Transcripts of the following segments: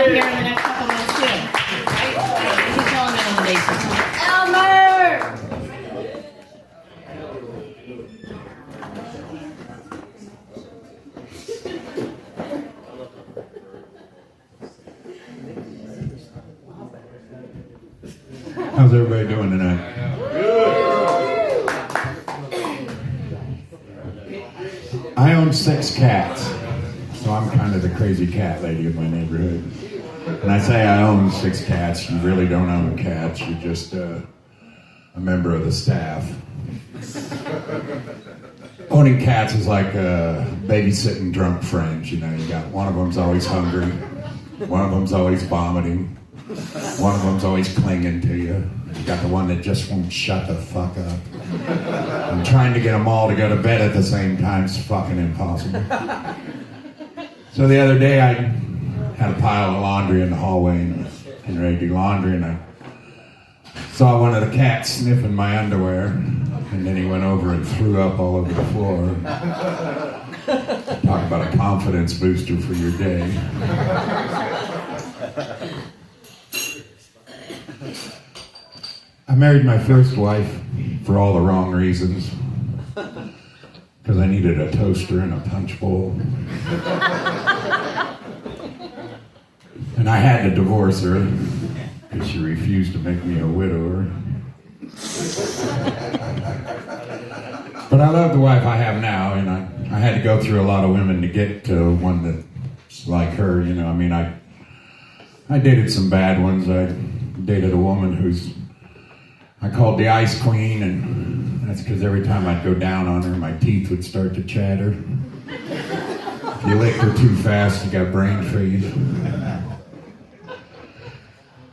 be here in the next couple months too. Right? You can tell him that on the day. Elmer! How's everybody doing tonight? I own 6 cats, so I'm kind of the crazy cat lady of my neighborhood. When I say I own 6 cats, you really don't own cats, you're just a member of the staff. Owning cats is like babysitting drunk friends, you know. You got one of them's always hungry, one of them's always vomiting, one of them's always clinging to you. You got the one that just won't shut the fuck up. And trying to get them all to go to bed at the same time is fucking impossible. So the other day I had a pile of laundry in the hallway and was getting ready to do laundry, and I saw one of the cats sniffing my underwear, and then he went over and threw up all over the floor. Talk about a confidence booster for your day. I married my first wife for all the wrong reasons. Because I needed a toaster and a punch bowl. And I had to divorce her because she refused to make me a widower. But I love the wife I have now, and I had to go through a lot of women to get to one that's like her, you know. I mean, I dated some bad ones. I dated a woman who's I called the Ice Queen, and that's because every time I'd go down on her, my teeth would start to chatter. If you licked her too fast, you got brain freeze.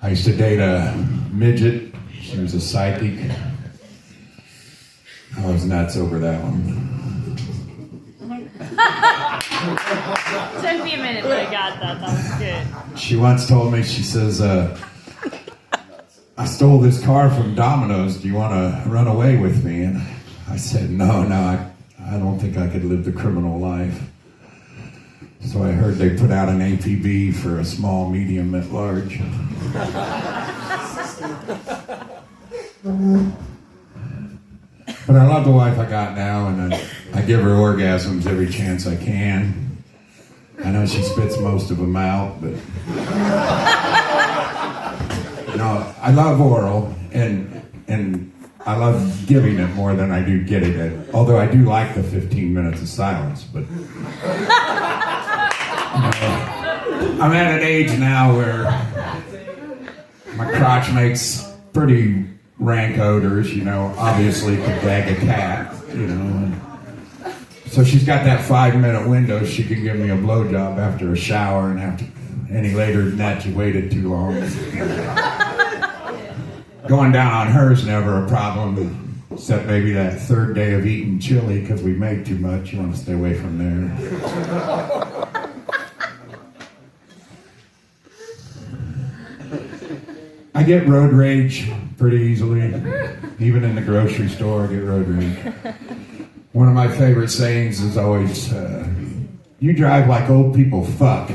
I used to date a midget. She was a psychic. I was nuts over that one. Took me a minute, but I got that. That was good. She once told me, she says, I stole this car from Domino's. Do you want to run away with me? And I said, no, I don't think I could live the criminal life. So I heard they put out an APB for a small, medium, at large. But I love the wife I got now, and I give her orgasms every chance I can. I know she spits most of them out, but... No, I love oral, and I love giving it more than I do getting it. Although I do like the 15 minutes of silence, but I'm at an age now where my crotch makes pretty rank odors, you know. Obviously, could gag a cat, you know. And so she's got that 5-minute window. She can give me a blowjob after a shower, and after any later than that, you waited too long. Going down on her is never a problem, except maybe that 3rd day of eating chili because we make too much. You want to stay away from there. I get road rage pretty easily. Even in the grocery store, I get road rage. One of my favorite sayings is always, you drive like old people fuck,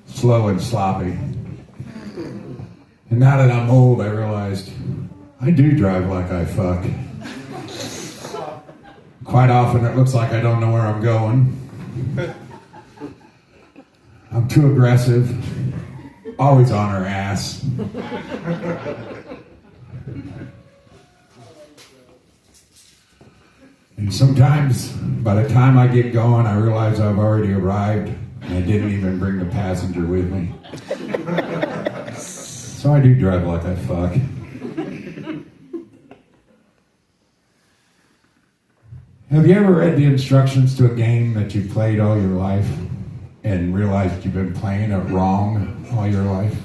slow and sloppy. And now that I'm old, I realized I do drive like I fuck. Quite often it looks like I don't know where I'm going. I'm too aggressive, always on her ass. And sometimes, by the time I get going, I realize I've already arrived, and I didn't even bring the passenger with me. So I do drive like I fuck. Have you ever read the instructions to a game that you played all your life and realized you've been playing it wrong all your life?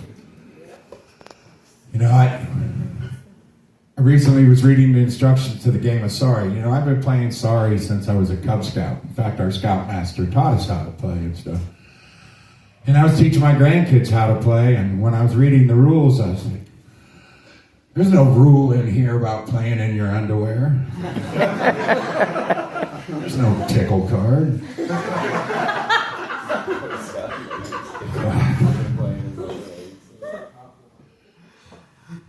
You know, I recently was reading the instructions to the game of Sorry. You know, I've been playing Sorry since I was a Cub Scout. In fact, our Scoutmaster taught us how to play and stuff. And I was teaching my grandkids how to play, and when I was reading the rules, I was like, there's no rule in here about playing in your underwear. There's no tickle card.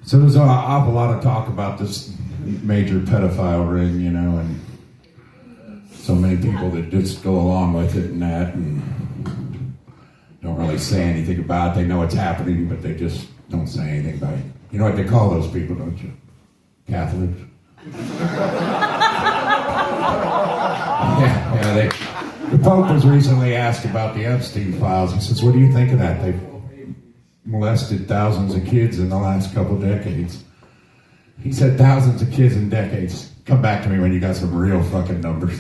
So there's an awful lot of talk about this major pedophile ring, you know, and so many people that just go along with it and that and don't really say anything about it. They know it's happening, but they just don't say anything about it. You know what they call those people, don't you? Catholics. The Pope was recently asked about the Epstein files. He says, what do you think of that? They've molested thousands of kids in the last couple decades. He said thousands of kids in decades. Come back to me when you got some real fucking numbers.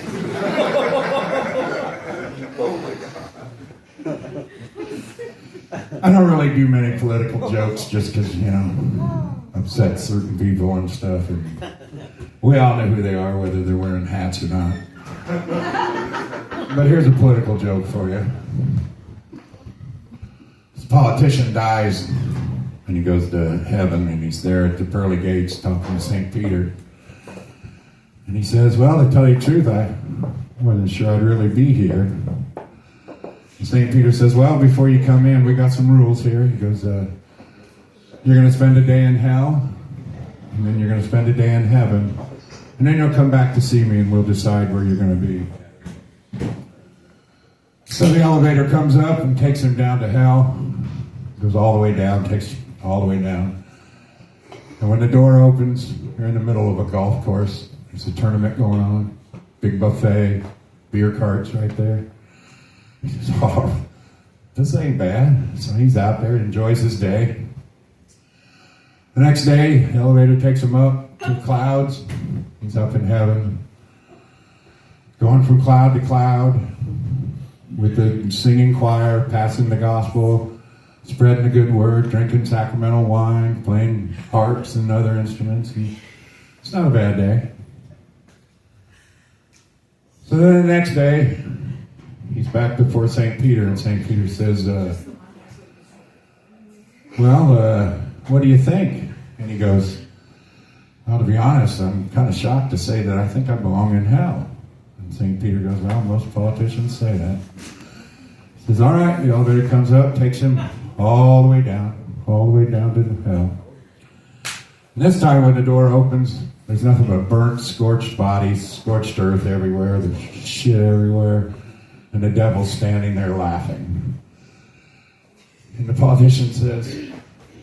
I don't really do many political jokes just because, you know, upset certain people and stuff. And we all know who they are, whether they're wearing hats or not. But here's a political joke for you. This politician dies and he goes to heaven and he's there at the pearly gates talking to St. Peter. And he says, well, to tell you the truth, I wasn't sure I'd really be here. And St. Peter says, well, before you come in, we got some rules here. He goes, you're going to spend a day in hell, and then you're going to spend a day in heaven, and then you'll come back to see me and we'll decide where you're going to be. So the elevator comes up and takes him down to hell, goes all the way down, takes all the way down. And when the door opens, you're in the middle of a golf course. There's a tournament going on, big buffet, beer carts right there. He says, oh, this ain't bad. So he's out there, enjoys his day. The next day, the elevator takes him up to clouds. He's up in heaven, going from cloud to cloud with the singing choir, passing the gospel, spreading the good word, drinking sacramental wine, playing harps and other instruments. It's not a bad day. So then the next day, he's back before St. Peter, and St. Peter says, what do you think? And he goes, well, to be honest, I'm kind of shocked to say that I think I belong in hell. And St. Peter goes, well, most politicians say that. He says, all right, the elevator comes up, takes him all the way down to hell. And this time when the door opens, there's nothing but burnt, scorched bodies, scorched earth everywhere, there's shit everywhere, and the devil's standing there laughing. And the politician says,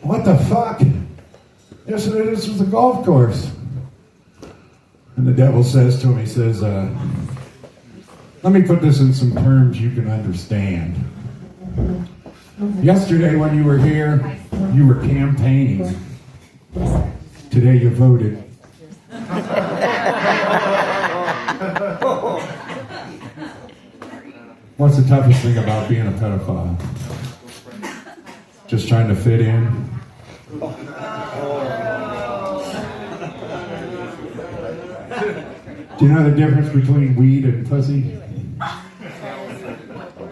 what the fuck? Yesterday this was a golf course. And the devil says to him, he says, let me put this in some terms you can understand. Yesterday when you were here, you were campaigning. Today you voted. What's the toughest thing about being a pedophile? Just trying to fit in? Do you know the difference between weed and pussy?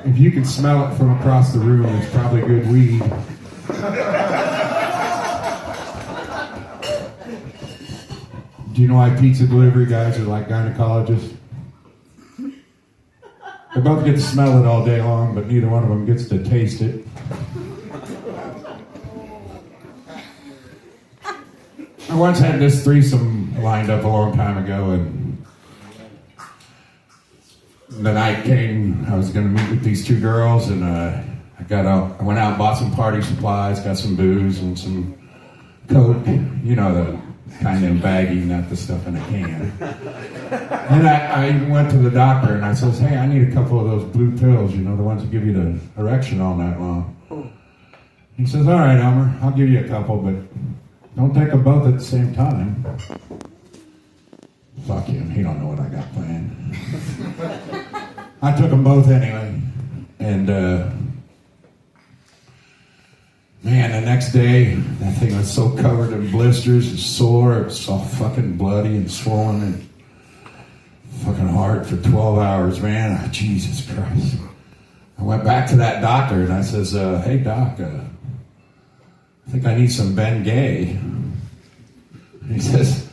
If you can smell it from across the room, it's probably good weed. Do you know why pizza delivery guys are like gynecologists? They both get to smell it all day long, but neither one of them gets to taste it. I once had this threesome lined up a long time ago, and the night came, I was going to meet with these two girls, and I went out and bought some party supplies, got some booze and some Coke, you know, the kind in baggy, not the stuff in a can. And I went to the doctor and I says, hey, I need a couple of those blue pills, you know, the ones that give you the erection all night long. He says, all right, Elmer, I'll give you a couple, but don't take them both at the same time. Fuck him, he don't know what I got planned. I took them both anyway, and man, the next day, that thing was so covered in blisters and sore, it was all fucking bloody and swollen and fucking hard for 12 hours, man. Oh, Jesus Christ. I went back to that doctor and I says, hey doc, I think I need some Bengay. And he says,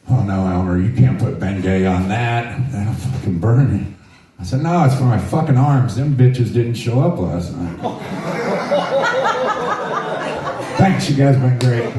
oh no, Elmer, you can't put Bengay on that. That'll fucking burn me. I said, no, it's for my fucking arms. Them bitches didn't show up last night. Thanks, you guys have been great.